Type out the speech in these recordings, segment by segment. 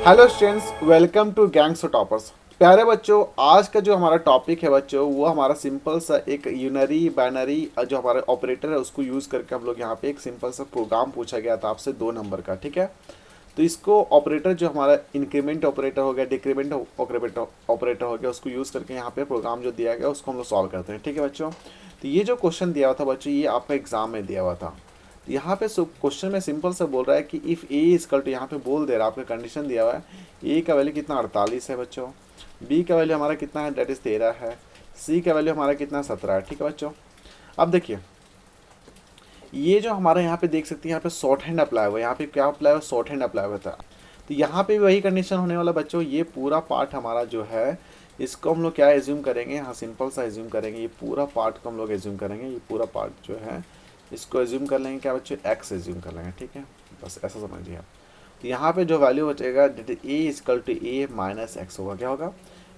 Hello students, welcome to Gangs of Toppers. प्यारे बच्चों, आज का जो हमारा टॉपिक है बच्चों, वो हमारा सिंपल सा एक यूनरी बाइनरी जो हमारा ऑपरेटर है उसको यूज़ करके हम लोग यहाँ पे एक सिंपल सा प्रोग्राम पूछा गया था आपसे 2 नंबर का। ठीक है, तो इसको ऑपरेटर जो हमारा इंक्रीमेंट ऑपरेटर हो गया, डिक्रीमेंट ऑपरेटर हो गया, उसको यूज़ करके यहाँ पे प्रोग्राम जो दिया गया उसको हम लोग सॉल्व करते हैं। ठीक है बच्चों, तो ये जो क्वेश्चन दिया हुआ था बच्चों, ये आपका एग्जाम में दिया हुआ था। यहाँ पे क्वेश्चन में सिंपल से बोल रहा है कि इफ़ ए इजकल टू, यहाँ पे बोल दे रहा है, आपका कंडीशन दिया हुआ है। ए का वैल्यू कितना 48 है बच्चों, बी का वैल्यू हमारा कितना है, डेट इज़ 13 है, सी का वैल्यू हमारा कितना 17 है। ठीक है बच्चों, अब देखिए ये जो हमारा यहाँ पे देख सकते हैं, यहाँ पे शॉर्ट हैंड अप्लाई हुआ है, यहाँ पे क्या अप्लाई हुआ, शॉर्ट हैंड अप्लाई हुआ था। तो यहाँ पे भी वही कंडीशन होने वाला बच्चों। ये पूरा पार्ट हमारा जो है, इसको हम लोग क्या एज्यूम करेंगे, यहाँ सिंपल सा एज्यूम करेंगे, ये पूरा पार्ट को हम लोग एज्यूम करेंगे, ये पूरा पार्ट जो है इसको एज्यूम कर लेंगे क्या बच्चों, एक्स एज्यूम कर लेंगे। ठीक है, बस ऐसा समझिए आप। तो यहाँ पे जो वैल्यू बचेगा a is equal to a minus x होगा, क्या होगा,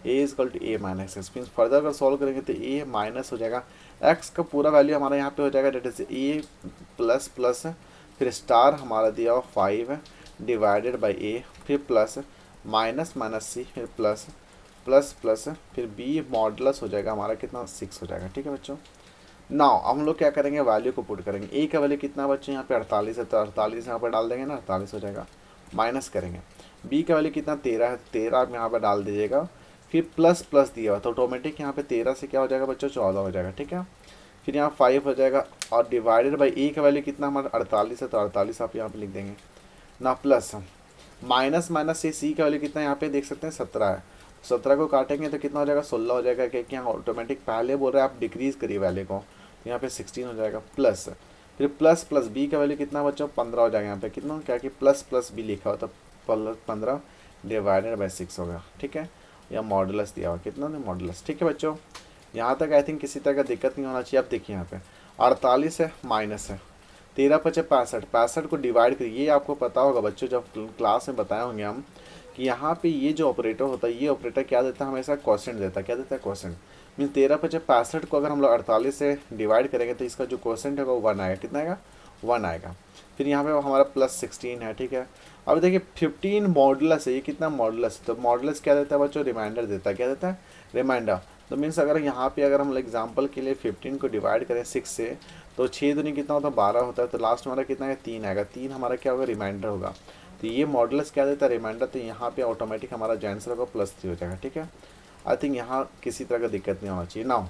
a is equal to a minus x. Means further अगर सॉल्व करेंगे तो ए माइनस हो जाएगा एक्स का पूरा वैल्यू हमारा यहाँ पे हो जाएगा, that is A plus plus फिर स्टार हमारा दिया हुआ 5 डिवाइडेड बाई ए, फिर प्लस माइनस माइनस सी, फिर प्लस प्लस प्लस फिर बी मॉडुलस हो जाएगा हमारा कितना 6 हो जाएगा। ठीक है बच्चों, नाउ हम लोग क्या करेंगे, वैल्यू को पुट करेंगे। ए का वैल्यू कितना बच्चे यहाँ पे 48 है, तो 48 यहाँ पर डाल देंगे ना, 48 हो जाएगा। माइनस करेंगे, बी का वैल्यू कितना 13 है, 13 आप यहाँ पर डाल दीजिएगा, फिर प्लस प्लस दिया हुआ तो ऑटोमेटिक यहाँ पे 13 से क्या हो जाएगा बच्चों, 14 हो जाएगा। ठीक है, फिर यहाँ 5 हो जाएगा और डिवाइडेड बाई ए का वैल्यू कितना हमारा 48 है, तो 48 आप यहाँ पे लिख देंगे ना, प्लस माइनस माइनस से सी का वैल्यू कितना यहाँ पे देख सकते हैं 17 है, 17 को काटेंगे तो कितना हो जाएगा 16 हो जाएगा, क्योंकि यहाँ ऑटोमेटिक पहले बोल रहे हैं आप डिक्रीज करिए वैल्यू को, तो यहाँ पे 16 हो जाएगा। प्लस फिर प्लस प्लस बी का वैल्यू कितना बच्चों 15 हो जाएगा, यहाँ पे कितना क्या कि प्लस प्लस बी लिखा हो तो 15 डिवाइडेड बाई 6 होगा। ठीक है, या मॉडुलस दिया हुआ कितना है, मॉडुलस। ठीक है बच्चों, यहाँ तक आई थिंक किसी तरह का दिक्कत नहीं होना चाहिए। अब देखिए यहाँ पे 48 है माइनस है 13 पचे 65, 65 को डिवाइड करिए। ये आपको पता होगा बच्चों, जब क्लास में बताए होंगे हम कि यहाँ पे ये जो ऑपरेटर होता है, ये ऑपरेटर क्या देता है, हमेशा क्वोशेंट देता है। क्या देता है, क्वोशेंट। मीन 13 पचे 65 को अगर हम लोग 48 से डिवाइड करेंगे तो इसका जो क्वोशेंट होगा वो 1 आएगा। कितना आएगा, 1 आएगा। फिर यहाँ पे हमारा प्लस 16 है। ठीक है, अब देखिए 15 मॉडुलस है, ये कितना मॉडुलस है, तो मॉडुलस क्या देता है बच्चों, रिमाइंडर देता है। क्या देता है, रिमाइंडर। तो मीन्स अगर यहाँ पे अगर हम एग्जाम्पल के लिए 15 को डिवाइड करें 6 से, तो 6 दूनी कितना होता है 12 होता है, तो लास्ट हमारा कितना है 3 आएगा, 3 हमारा क्या होगा, रिमाइंडर होगा। तो ये मॉडुलस क्या देता है, रिमाइंडर। तो यहाँ पे ऑटोमेटिक हमारा जो आंसर होगा +3 हो जाएगा। ठीक है, आई थिंक यहाँ किसी तरह का दिक्कत नहीं होना चाहिए। नाउ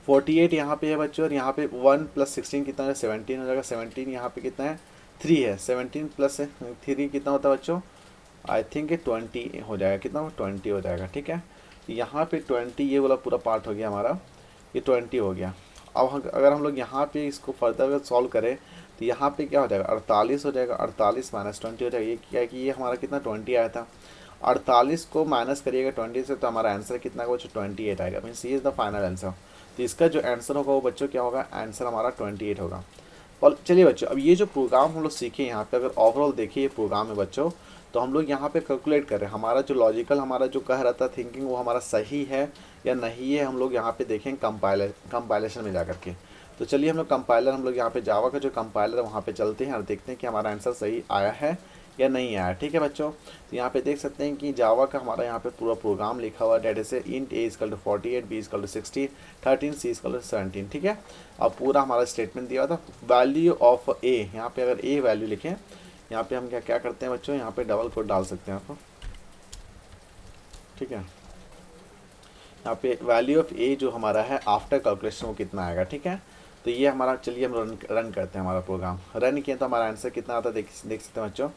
48 यहाँ पे है बच्चों, और यहाँ पे 1 + 16 कितना है, 17 हो जाएगा। 17 यहाँ पे कितना है, 3 है, 17 + 3 कितना होता है बच्चों, आई थिंक 20 हो जाएगा। कितना, 20 हो जाएगा। ठीक है, यहाँ पे 20, ये वाला पूरा पार्ट हो गया हमारा, ये 20 हो गया। अब अगर हम लोग यहाँ पे इसको फर्दर सॉल्व करें तो यहाँ पे क्या हो जाएगा, 48 हो जाएगा, 48 माइनस 20 हो जाएगा। ये क्या है कि ये हमारा कितना 20 आया था, 48 को माइनस करिएगा 20 से, तो हमारा आंसर कितना होगा बच्चों 28 आएगा। मीन्स ये इज़ द फाइनल आंसर। तो इसका जो आंसर होगा वो बच्चों क्या होगा, आंसर हमारा 28 होगा। और चलिए बच्चों, अब ये जो प्रोग्राम हम लोग सीखे यहाँ पे, अगर ओवरऑल देखिए ये प्रोग्राम है बच्चों, तो हम लोग यहाँ पे कैलकुलेट कर रहे हैं हमारा जो लॉजिकल हमारा जो कह रहा था थिंकिंग, वो हमारा सही है या नहीं है, हम लोग यहाँ पे देखें कंपाइलेशन में जा करके। तो चलिए हम लोग कंपाइलर, हम लोग यहाँ पे जावा का जो कंपाइलर है वहाँ पे चलते हैं और देखते हैं कि हमारा आंसर सही आया है या नहीं आया। ठीक है बच्चों, तो यहाँ पे देख सकते हैं कि जावा का हमारा यहाँ पे पूरा प्रोग्राम लिखा हुआ है, डेट से and A is equal to 48, B is equal to 60, 13 C is equal to 17। ठीक है, अब पूरा हमारा स्टेटमेंट दिया था, वैल्यू ऑफ ए, यहाँ पे अगर ए वैल्यू लिखें, यहाँ पे हम क्या क्या करते हैं बच्चों, यहाँ पे डबल कोट डाल सकते हैं आप। ठीक है, यहाँ पे वैल्यू ऑफ ए जो हमारा है आफ्टर कैलकुलेशन वो कितना आएगा। ठीक है, तो ये हमारा, चलिए हम रन करते हैं हमारा प्रोग्राम। रन किया तो हमारा आंसर कितना आता है, देख सकते हैं बच्चों,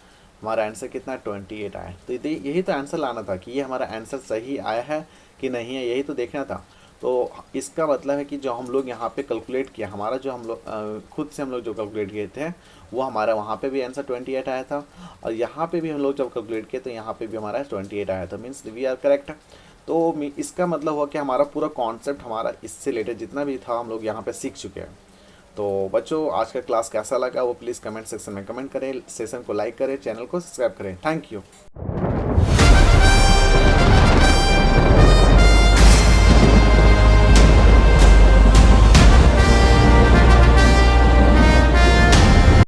हमारा आंसर कितना 28 आया। तो यही तो आंसर लाना था कि ये हमारा आंसर सही आया है कि नहीं है, यही तो देखना था। तो इसका मतलब है कि जो हम लोग यहाँ पे कैलकुलेट किया, हमारा जो हम लोग खुद से हम लोग जो कैलकुलेट किए थे, वो हमारा वहाँ पे भी आंसर 28 आया था, और यहाँ पे भी हम लोग जब कैलकुलेट किए तो यहाँ पे भी हमारा 28 आया था। Means we are correct. तो इसका मतलब हुआ कि हमारा पूरा कॉन्सेप्ट हमारा इससे रिलेटेड जितना भी था हम लोग यहाँ पे सीख चुके हैं। तो बच्चों, आज का क्लास कैसा लगा वो प्लीज़ कमेंट सेक्शन में कमेंट करें, सेशन को लाइक करें, चैनल को सब्सक्राइब करें। Thank you.